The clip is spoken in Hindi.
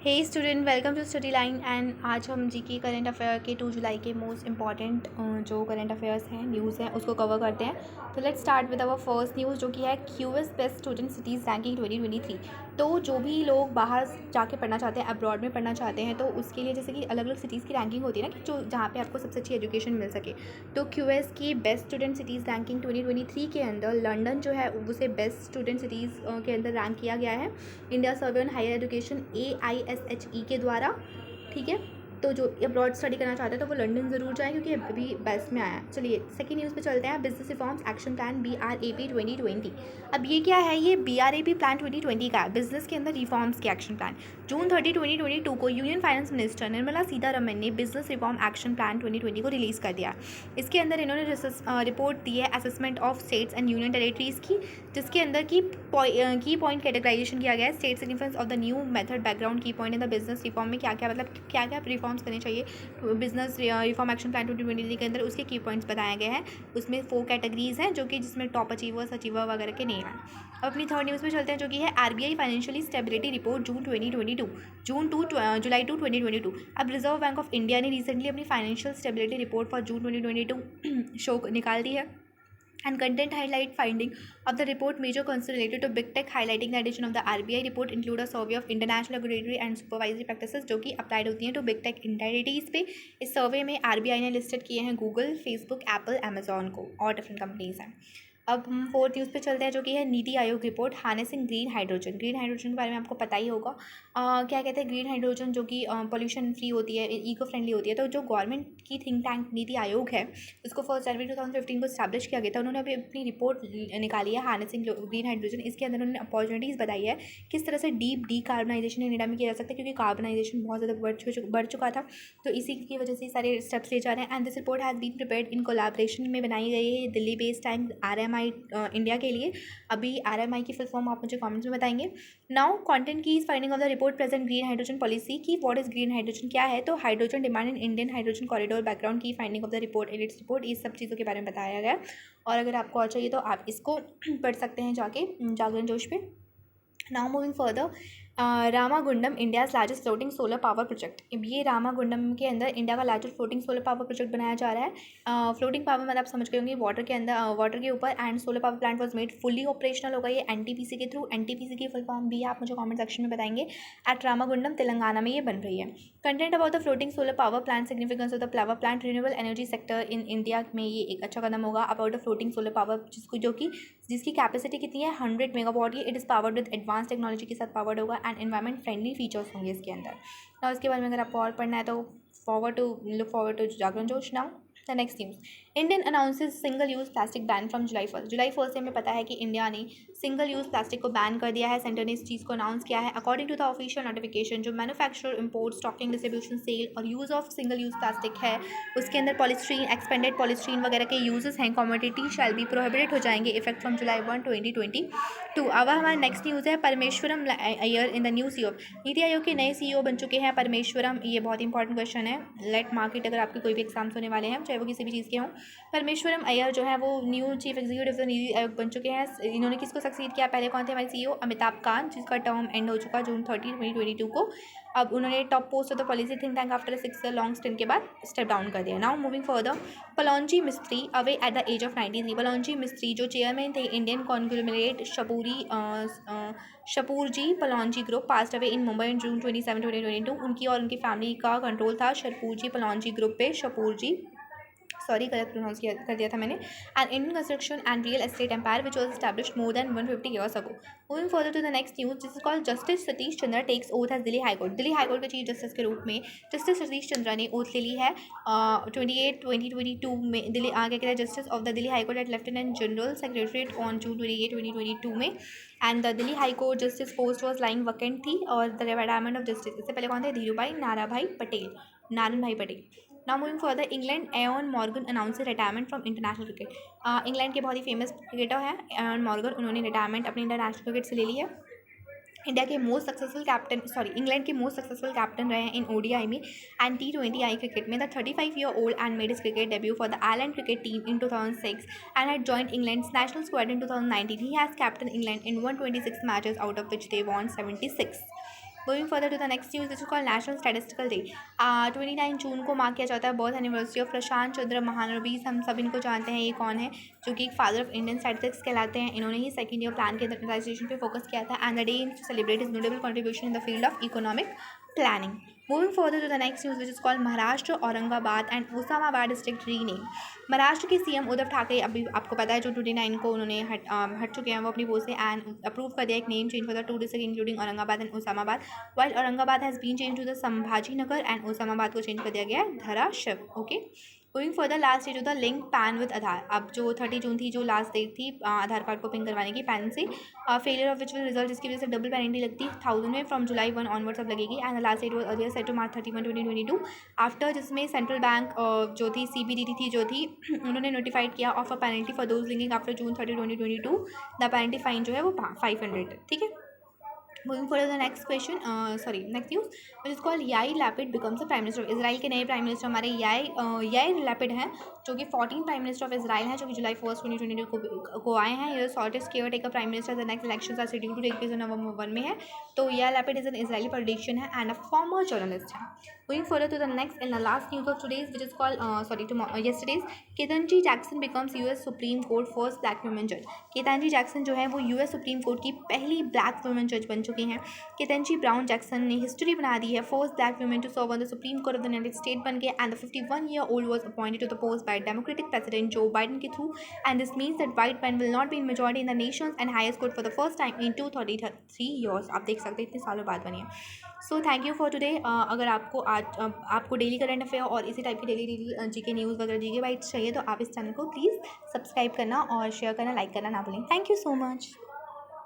Hey student, welcome to Study Line. And आज हम जीके करंट अफेयर के 2 जुलाई के मोस्ट इंपॉर्टेंट जो करंट अफेयर्स हैं, न्यूज़ हैं, उसको कवर करते हैं। तो let's start with our first news, जो कि है QS best student cities ranking 2023। तो जो भी लोग बाहर जाके पढ़ना चाहते हैं, अब्रॉड में पढ़ना चाहते हैं, तो उसके लिए जैसे कि अलग अलग सिटीज़ की रैंकिंग होती है ना, कि जो जहाँ पे आपको सबसे अच्छी एजुकेशन मिल सके। तो क्यूएस की बेस्ट स्टूडेंट सिटीज़ रैंकिंग 2023 के अंदर लंदन जो है उसे बेस्ट स्टूडेंट सिटीज़ के अंदर रैंक किया गया है India survey on higher education AISHE के द्वारा। ठीक है, तो जो अब्रॉड स्टडी करना चाहते हैं तो वो लंदन ज़रूर जाएं, क्योंकि अभी बेस्ट में आया है। चलिए सेकंड न्यूज़ पे चलते हैं। Business reforms action plan BRAP 2020। अब ये क्या है? ये BRAP प्लान 2020 का है, बिजनेस के अंदर रिफॉर्म्स के एक्शन प्लान। जून 30, 2022 को union finance minister Nirmala Sitharaman ने बिजनेस रिफॉर्म एक्शन प्लान 2020 को रिलीज़ कर दिया। इसके अंदर इन्होंने रिपोर्ट दी है assessment of states and union territories की, जिसके अंदर की पॉइंट कैटेगराइजेशन किया गया है। State significance of the new method, background, key point in the business reform में क्या क्या, मतलब क्या क्या रिफॉर्म्स करने चाहिए बिजनेस रिफॉर्म एक्शन प्लान 2023 के अंदर, उसके की पॉइंट्स बताए गए हैं। उसमें 4 कैटेगरीज हैं, जो कि जिसमें टॉप अचीवर्स, अचीवर वगैरह के नेम हैं। अब अपनी थर्ड न्यूज़ में चलते हैं, जो कि है RBI फाइनेंशियली स्टेबिलिटी रिपोर्ट जून 2022, जुलाई 2022। अब रिजर्व बैंक ऑफ इंडिया ने रिसेंटली अपनी financial stability report for June 2022 show निकाल दी है। And content highlight finding of the report major concern related to big tech, highlighting the addition of the RBI report include a survey of international regulatory and supervisory practices जो कि अप्लाइड होती हैं टू बिग टेक एंटिटीज़ पे। इस सर्वे में RBI ने लिस्टेड किए हैं गूगल, फेसबुक, एप्पल, अमेजॉन को, और डिफरेंट कंपनीज हैं। अब हम फोर्थ न्यूज़ पे चलते हैं, जो कि है NITI Aayog report harnessing green hydrogen. Green hydrogen के बारे में आपको पता ही होगा। क्या कहते हैं ग्रीन हाइड्रोजन, जो कि पोल्यूशन फ्री होती है, इको फ्रेंडली होती है। तो जो गवर्नमेंट की थिंक टैंक नीति आयोग है, उसको 1 जनवरी 2015 को स्टैब्लिश किया गया था। उन्होंने अभी अपनी रिपोर्ट निकाली है हार्नेसिंग ग्रीन हाइड्रोजन। इसके अंदर उन्होंने अपॉर्चुनिटीज़ बताई है किस तरह से डीप डीकार्बनाइजेशन इंडिया में किया जा सकता है, क्योंकि कार्बनाइजेशन बहुत ज़्यादा बढ़ चुका था। तो इसी की वजह से सारे स्टेप्स ले जा रहे हैं। And this report has been prepared in collaboration में बनाई गई है, Delhi based time RMI India के लिए। अभी RMI की फुल फॉर्म आप मुझे कमेंट्स में बताएंगे। Now content key is finding of the report present green hydrogen policy की। व्हाट इज ग्रीन हाइड्रोजन, क्या है? तो hydrogen demand in Indian hydrogen corridor, background, key finding of the report, edits report, इस सब चीज़ों के बारे में बताया गया है। और अगर आपको और चाहिए तो आप इसको पढ़ सकते हैं जाके जागरण जोश पे। Now moving further, Ramagundam India's largest floating solar power project. ये रामागुंडम के अंदर इंडिया का largest floating solar power project बनाया जा रहा है। फ्लोटिंग पावर मतलब आप समझ गए होंगे, वाटर के अंदर, वाटर के ऊपर। And solar power plant was made fully operational होगा ये NTPC के थ्रू। NTPC की फुल फॉर्म भी आप मुझे कमेंट सेक्शन में बताएंगे। एट रामागुंडम तेलंगाना में ये बन रही है। Content about the floating solar power plant, significance of the power plant, renewable energy sector in India में ये एक अच्छा कदम होगा। About the floating solar power, जिसकी कैपेसिटी कितनी है 100 मेगावाट की। It is powered with advance technology के साथ पावर्ड होगा। एंड एनवायरमेंट फ्रेंडली फीचर्स होंगे इसके अंदर। ना इसके बारे में अगर आपको और पढ़ना है तो लुक फॉरवर्ड टू जागरण जोश। Now the next news, Indian announces single use plastic ban from जुलाई 1। जुलाई 1 से हमें पता है कि इंडिया ने सिंगल यूज़ प्लास्टिक को बैन कर दिया है। सेंटर ने इस चीज़ को अनाउंस किया है। According to the official notification, जो manufacture, import, stocking, distribution, sale और use of single use plastic है, उसके अंदर पॉलीस्टीरीन, एक्सपेंडेड पॉलीस्टीरीन वगैरह के यूजेस हैं, कमोडिटी शैल बी प्रोहिबिटेड हो जाएंगे इफेक्ट फ्रॉम जुलाई 1, 2022। अब हमारा नेक्स्ट न्यूज़ है Parameswaran Iyer in the new CEO। NITI Aayog के नए CEO बन चुके हैं परमेश्वरम। ये बहुत इंपॉर्टेंट क्वेश्चन है, लेट मार्केट अगर आपके कोई भी एग्जाम्स होने वाले हैं, चाहे वो किसी भी चीज़ के हों। परमेश्वरम अय्यर जो है वो new chief executive NITI Aayog बन चुके हैं। इन्होंने किसको सक्सीड किया? पहले कौन थे हमारे CEO? अमिताभ कांत, जिसका टर्म एंड हो चुका जून 30, 2022 को। अब उन्होंने top post of the policy think tank after 6 year long stint के बाद स्टेप डाउन कर दिया। Now moving further, Pallonji Mistry away at the age of 93। Pallonji Mistry जो चेयरमैन थे Indian conglomerate Shapoorji Pallonji group, passed away in Mumbai in June 27, 2022। उनकी और उनकी फैमिली का कंट्रोल था शपूरजी पलौंजी ग्रुप पे। शपूरजी, सॉरी गलत प्रोनाउंस कर दिया था मैंने। And Indian construction and real estate empire which was established more than 150 years ago। Moving further to the next news, this is called justice Satish Chandra takes oath as Delhi high court. Delhi high court के चीफ जस्टिस के रूप में जस्टिस सतीश चंद्रा ने ओथ ले ली है 28/2022 में। दिल्ली आगे कहते हैं justice of the Delhi high court at lieutenant general secretariat on June 28, 2022 में। And the Delhi high court justice post was lying vacant थी। और द रिटायरमेंट ऑफ जस्टिस, इससे पहले कौन थे? धीरूभाई नारायण भाई Patel. Now moving further, England Eoin Morgan announce retirement from international cricket. England के बहुत ही फेमस क्रिकेटर हैं एयन मॉर्गन, उन्होंने रिटायरमेंट अपने इंटरनेशनल क्रिकेट से ले ली है। इंडिया के मोस्ट सक्सेसफुल कैप्टन, इंग्लैंड के मोस्ट सक्सेसफुल कैप्टन रहे हैं इन ODI में एंड T20I क्रिकेट में। The 35-year-old and made his cricket debut for the Ireland cricket team in 2006 and had joined England's national squad in 2019. He has captained England in 126 matches, out of which they won 76. Moving further to the next news, which is called National Statistical Day. 29 जून को मार्क किया जाता है बर्थ एनिवर्सरी ऑफ प्रशांत चंद्र महानबीस। हम सब इनको जानते हैं, ये कौन है, जो कि एक फादर ऑफ इंडियन स्टैटिस्टिक्स कहलाते हैं। इन्होंने ही सेकेंड ईयर प्लान के ऑर्गेनाइजेशन पे फोकस किया था and the day to celebrate is notable contribution in the field of economic planning. Moving further to the next news, which is called Maharashtra Aurangabad and Osmanabad district rename. Maharashtra के सीएम उद्धव ठाकरे, अभी आपको पता है, जो 29 को उन्होंने हट चुके हैं वो अपनी पोस्ट से, एंड अप्रूव कर दिया एक name change for the 2 district including Aurangabad and Osmanabad. While Aurangabad has been change to the Sambhaji Nagar and Osmanabad को चेंज कर दिया गया है Dharashiv. Okay, going further last date to the link PAN with Aadhaar. अब जो 30 जून थी, जो लास्ट डेट थी आधार कार्ड को पिन करवाने की पैन से, failure of which will result, जिसकी वजह से डबल पेनल्टी लगती है 1000 में फ्रॉम जुलाई 1 ऑनवर्ड्स अब लगेगी। And the last date was earlier set to March 31 2022 after, जिसमें सेंट्रल बैंक जो थी CBDT थी जो थी उन्होंने नोटिफाइड किया of a penalty for those linking after June 30 2022। The penalty fine जो है वो 500 है। ठीक है, moving for the next question, next news, which is called Yair Lapid becomes a prime minister. Israel के नए प्राइम मिनिस्टर हमारे याइर लैपिड हैं, जो कि 14 प्राइम मिनिस्टर ऑफ इसराइल हैं, जो कि जुलाई 1 2022 को आए हैं। ये shortest caretaker prime minister the next election are schedule to take place November 1 में है। तो Yair Lapid is an Israeli politician है एंड अ फॉर्मर जर्नलिस्ट है। Moving further to the next and the last news of today's, which is called yesterday's, Ketanji Jackson becomes US supreme court first black women जज। केतनजी जैक्सन जो है वो US सुप्रीम कोर्ट की पहली ब्लैक वुमेन जज बन चुकी हैं। केतनजी ब्राउन जैक्सन ने हिस्ट्री बना दी है, first black women to serve on the Supreme Court of the United State बन के, and the 51 year old was appointed to the post by Democratic president Joe Biden के through, and this means that white man will not be in majority in the nation's and highest court for the first time in 233 years. आप देख सकते हैं इतने सालों बाद बनी है। So thank you for today. अगर आपको आपको डेली करंट अफेयर और इसी टाइप की डेली जीके न्यूज़ वगैरह जीके बाइट्स चाहिए, तो आप इस चैनल को प्लीज़ सब्सक्राइब करना और शेयर करना, लाइक करना ना भूलें। Thank you so much.